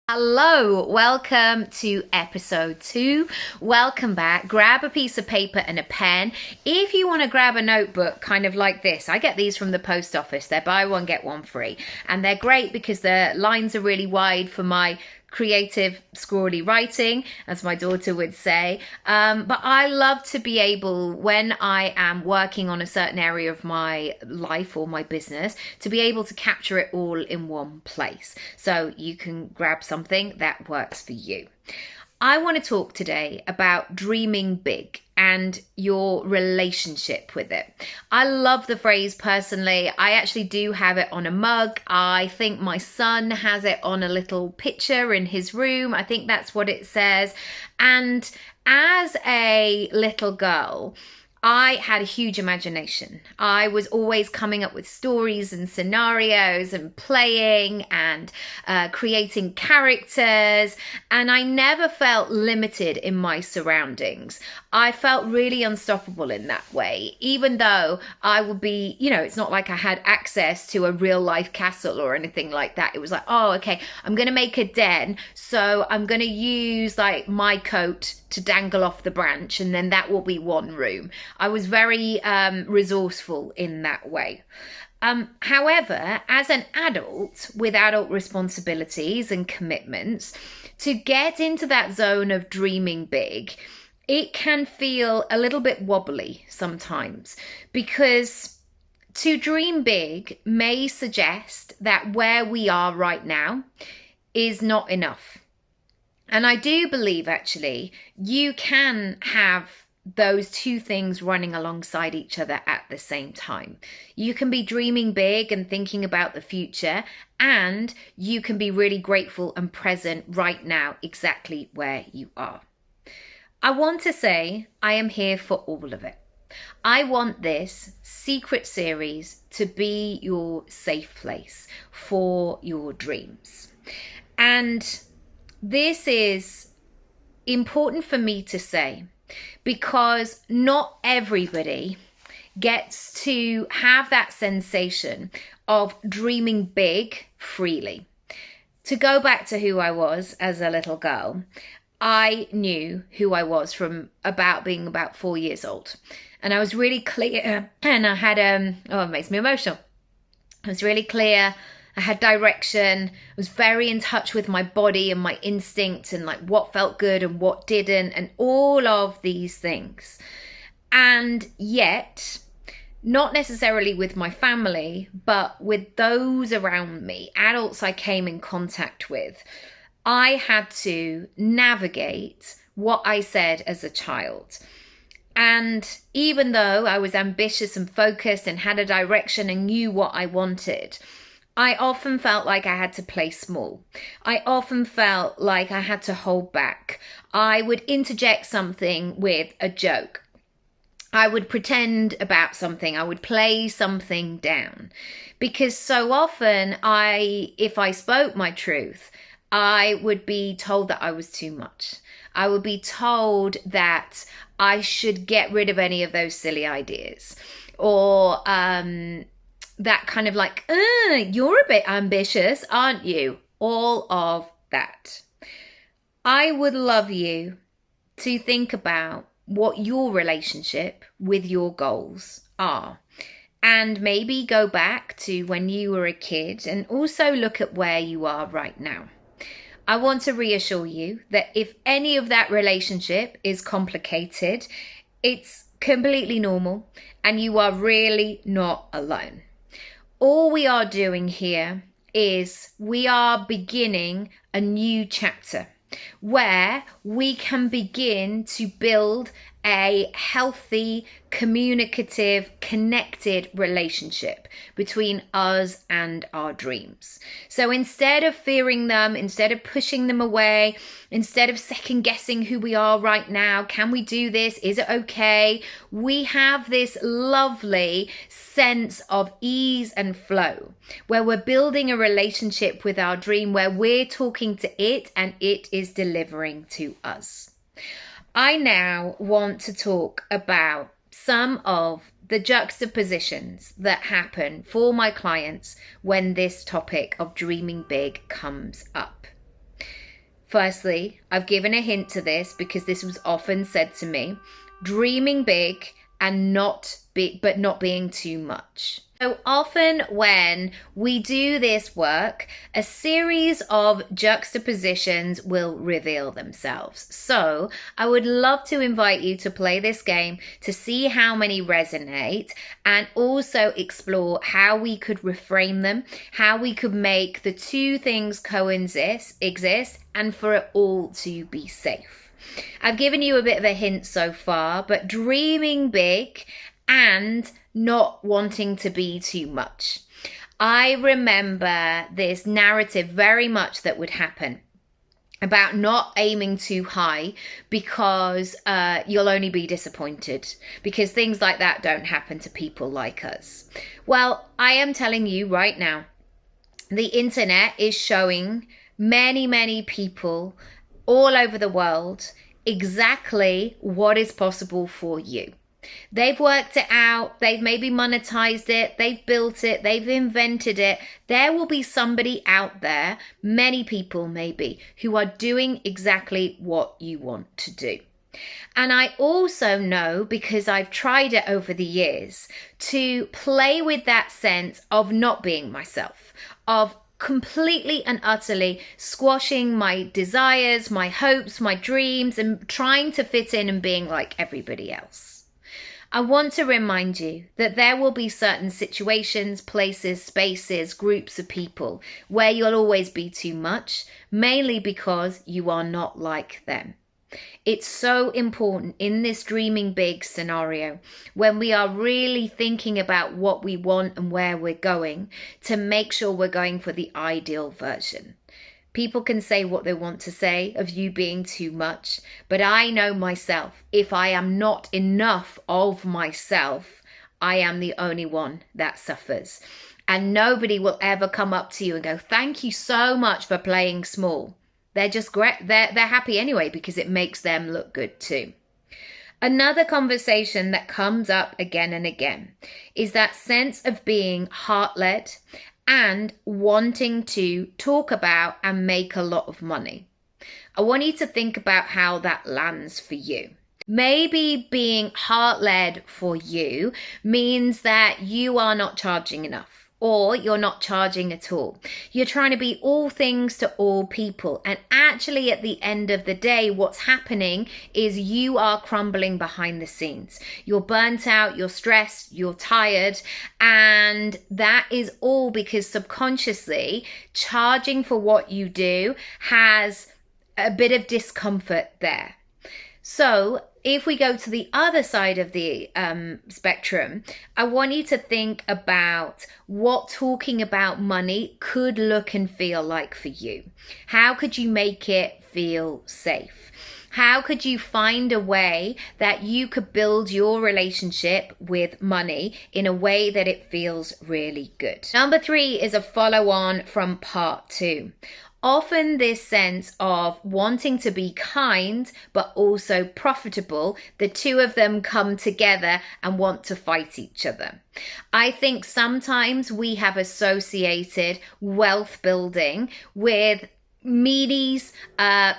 Hello, welcome to episode 2. Welcome back. Grab a piece of paper and a pen. If you want to grab a notebook kind of like this, I get these from the post office. They're buy one, get one free. And they're great because the lines are really wide for my creative scrawly writing, as my daughter would say. But I love to be able, when I am working on a certain area of my life or my business, to be able to capture it all in one place. So you can grab something that works for you. I want to talk today about dreaming big and your relationship with it. I love the phrase personally. I actually do have it on a mug. I think my son has it on a little picture in his room. I think that's what it says. And as a little girl, I had a huge imagination. I was always coming up with stories and scenarios and playing and creating characters. And I never felt limited in my surroundings. I felt really unstoppable in that way, even though I would be, it's not like I had access to a real life castle or anything like that. It was like, oh, okay, I'm going to make a den. So I'm going to use like my coat to dangle off the branch, and then that will be one room. I was very resourceful in that way. However, as an adult with adult responsibilities and commitments, to get into that zone of dreaming big, it can feel a little bit wobbly sometimes, because to dream big may suggest that where we are right now is not enough. And I do believe actually you can have those two things running alongside each other at the same time. You can be dreaming big and thinking about the future, and you can be really grateful and present right now exactly where you are. I want to say I am here for all of it. I want this secret series to be your safe place for your dreams. And this is important for me to say because not everybody gets to have that sensation of dreaming big freely. To go back to who I was as a little girl, I knew who I was from being about 4 years old. And I was really clear, and I had, it makes me emotional. I was really clear. I had direction. I was very in touch with my body and my instinct and like what felt good and what didn't and all of these things. And yet, not necessarily with my family, but with those around me, adults I came in contact with, I had to navigate what I said as a child. And even though I was ambitious and focused and had a direction and knew what I wanted, I often felt like I had to play small. I often felt like I had to hold back. I would interject something with a joke. I would pretend about something. I would play something down. Because so often if I spoke my truth, I would be told that I was too much. I would be told that I should get rid of any of those silly ideas. Or that kind of like, you're a bit ambitious, aren't you? All of that. I would love you to think about what your relationship with your goals are. And maybe go back to when you were a kid and also look at where you are right now. I want to reassure you that if any of that relationship is complicated, it's completely normal and you are really not alone. All we are doing here is we are beginning a new chapter where we can begin to build a healthy, communicative, connected relationship between us and our dreams. So instead of fearing them, instead of pushing them away, instead of second guessing who we are right now, can we do this? Is it okay? We have this lovely sense of ease and flow where we're building a relationship with our dream, where we're talking to it and it is delivering to us. I now want to talk about some of the juxtapositions that happen for my clients when this topic of dreaming big comes up. Firstly, I've given a hint to this because this was often said to me: dreaming big and not being too much. So often when we do this work, a series of juxtapositions will reveal themselves. So I would love to invite you to play this game to see how many resonate, and also explore how we could reframe them, how we could make the two things exist, and for it all to be safe. I've given you a bit of a hint so far, but dreaming big and not wanting to be too much. I remember this narrative very much that would happen about not aiming too high because you'll only be disappointed, because things like that don't happen to people like us. Well, I am telling you right now, the internet is showing many people all over the world exactly what is possible for you. They've worked it out, they've maybe monetized it, they've built it, they've invented it. There will be somebody out there, many people maybe, who are doing exactly what you want to do. And I also know, because I've tried it over the years, to play with that sense of not being myself, of completely and utterly squashing my desires, my hopes, my dreams, and trying to fit in and being like everybody else. I want to remind you that there will be certain situations, places, spaces, groups of people where you'll always be too much, mainly because you are not like them. It's so important in this dreaming big scenario, when we are really thinking about what we want and where we're going, to make sure we're going for the ideal version. People can say what they want to say of you being too much, but I know myself, if I am not enough of myself, I am the only one that suffers. And nobody will ever come up to you and go, thank you so much for playing small. They're just great. They're happy anyway, because it makes them look good too. Another conversation that comes up again and again is that sense of being heart-led and wanting to talk about and make a lot of money. I want you to think about how that lands for you. Maybe being heart-led for you means that you are not charging enough, or you're not charging at all. You're trying to be all things to all people. And actually, at the end of the day, what's happening is you are crumbling behind the scenes. You're burnt out, you're stressed, you're tired. And that is all because subconsciously, charging for what you do has a bit of discomfort there. So if we go to the other side of the spectrum, I want you to think about what talking about money could look and feel like for you. How could you make it feel safe? How could you find a way that you could build your relationship with money in a way that it feels really good? Number 3 is a follow-on from part 2. Often this sense of wanting to be kind, but also profitable, the two of them come together and want to fight each other. I think sometimes we have associated wealth building with meanies,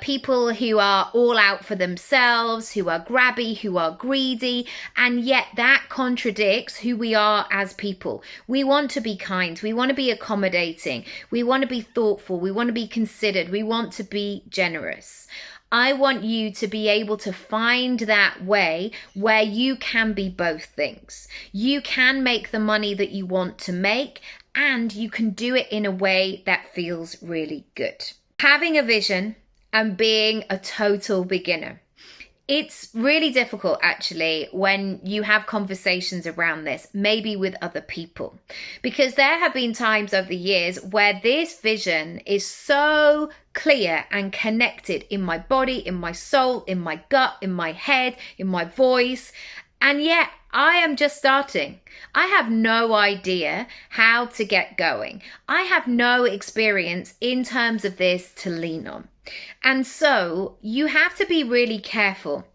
people who are all out for themselves, who are grabby, who are greedy, and yet that contradicts who we are as people. We want to be kind, we want to be accommodating, we want to be thoughtful, we want to be considered, we want to be generous. I want you to be able to find that way where you can be both things. You can make the money that you want to make, and you can do it in a way that feels really good. Having a vision and being a total beginner. It's really difficult actually when you have conversations around this, maybe with other people, because there have been times over the years where this vision is so clear and connected in my body, in my soul, in my gut, in my head, in my voice. And yet I am just starting. I have no idea how to get going. I have no experience in terms of this to lean on. And so you have to be really careful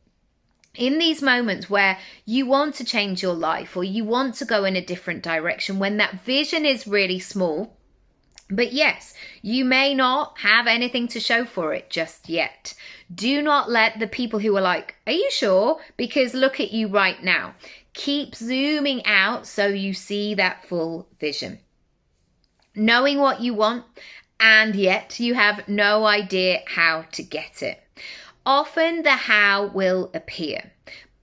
in these moments where you want to change your life or you want to go in a different direction, when that vision is really small, But yes, you may not have anything to show for it just yet. Do not let the people who are like, are you sure? Because look at you right now. Keep zooming out so you see that full vision. Knowing what you want, and yet you have no idea how to get it. Often the how will appear,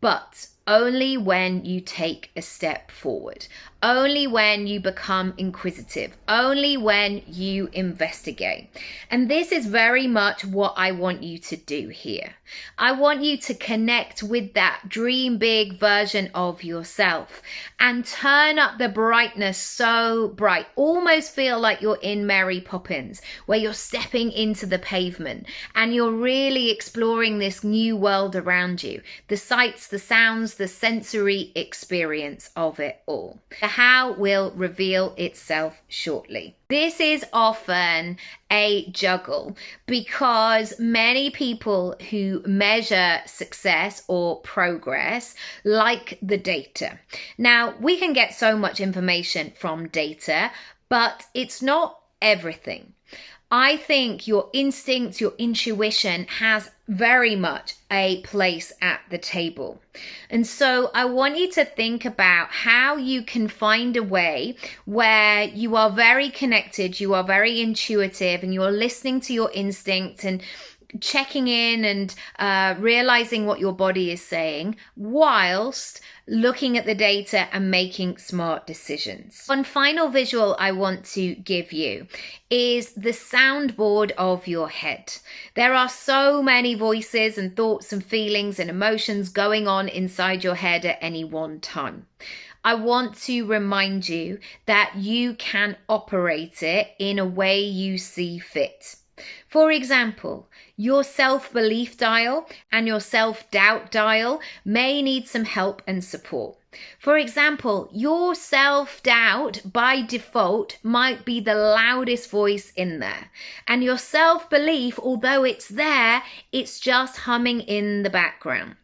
but only when you take a step forward, only when you become inquisitive, only when you investigate. And this is very much what I want you to do here. I want you to connect with that dream big version of yourself and turn up the brightness so bright. Almost feel like you're in Mary Poppins, where you're stepping into the pavement and you're really exploring this new world around you. The sights, the sounds, the sensory experience of it all. The how will reveal itself shortly. This is often a juggle because many people who measure success or progress like the data. Now, we can get so much information from data, but it's not everything. I think your instinct, your intuition has very much a place at the table. And so I want you to think about how you can find a way where you are very connected, you are very intuitive, and you're listening to your instinct and checking in and realizing what your body is saying whilst looking at the data and making smart decisions. One final visual I want to give you is the soundboard of your head. There are so many voices and thoughts and feelings and emotions going on inside your head at any one time. I want to remind you that you can operate it in a way you see fit. For example, your self-belief dial and your self-doubt dial may need some help and support. For example, your self-doubt by default might be the loudest voice in there. And your self-belief, although it's there, it's just humming in the background.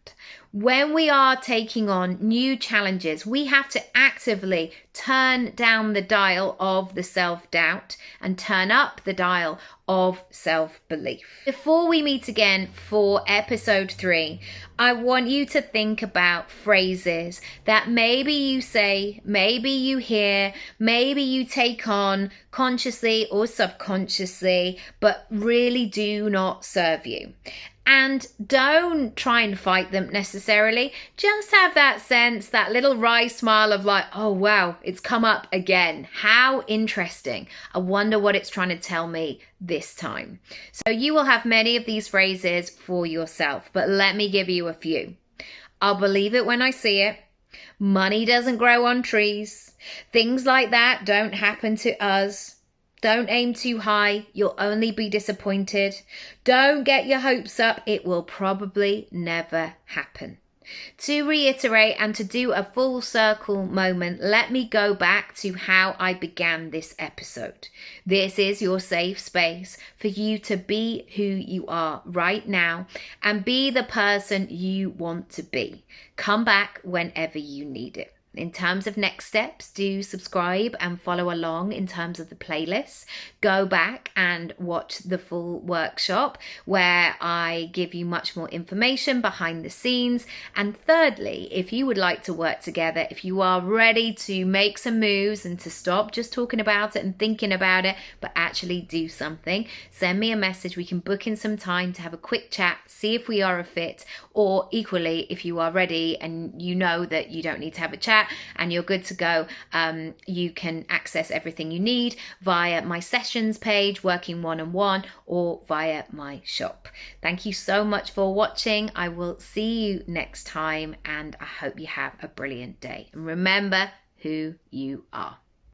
When we are taking on new challenges, we have to actively turn down the dial of the self-doubt and turn up the dial of self-belief. Before we meet again for episode 3, I want you to think about phrases that maybe you say, maybe you hear, maybe you take on consciously or subconsciously, but really do not serve you. And don't try and fight them necessarily. Just have that sense, that little wry smile of like, oh wow, it's come up again. How interesting. I wonder what it's trying to tell me this time. So you will have many of these phrases for yourself, but let me give you a few. I'll believe it when I see it. Money doesn't grow on trees. Things like that don't happen to us. Don't aim too high, you'll only be disappointed. Don't get your hopes up, it will probably never happen. To reiterate and to do a full circle moment, let me go back to how I began this episode. This is your safe space for you to be who you are right now and be the person you want to be. Come back whenever you need it. In terms of next steps, do subscribe and follow along in terms of the playlist. Go back and watch the full workshop where I give you much more information behind the scenes. And thirdly, if you would like to work together, if you are ready to make some moves and to stop just talking about it and thinking about it, but actually do something, send me a message. We can book in some time to have a quick chat, see if we are a fit, or equally, if you are ready and you know that you don't need to have a chat, and you're good to go, you can access everything you need via my sessions page, working one-on-one, or via my shop. Thank you so much for watching. I will see you next time, and I hope you have a brilliant day. And remember who you are.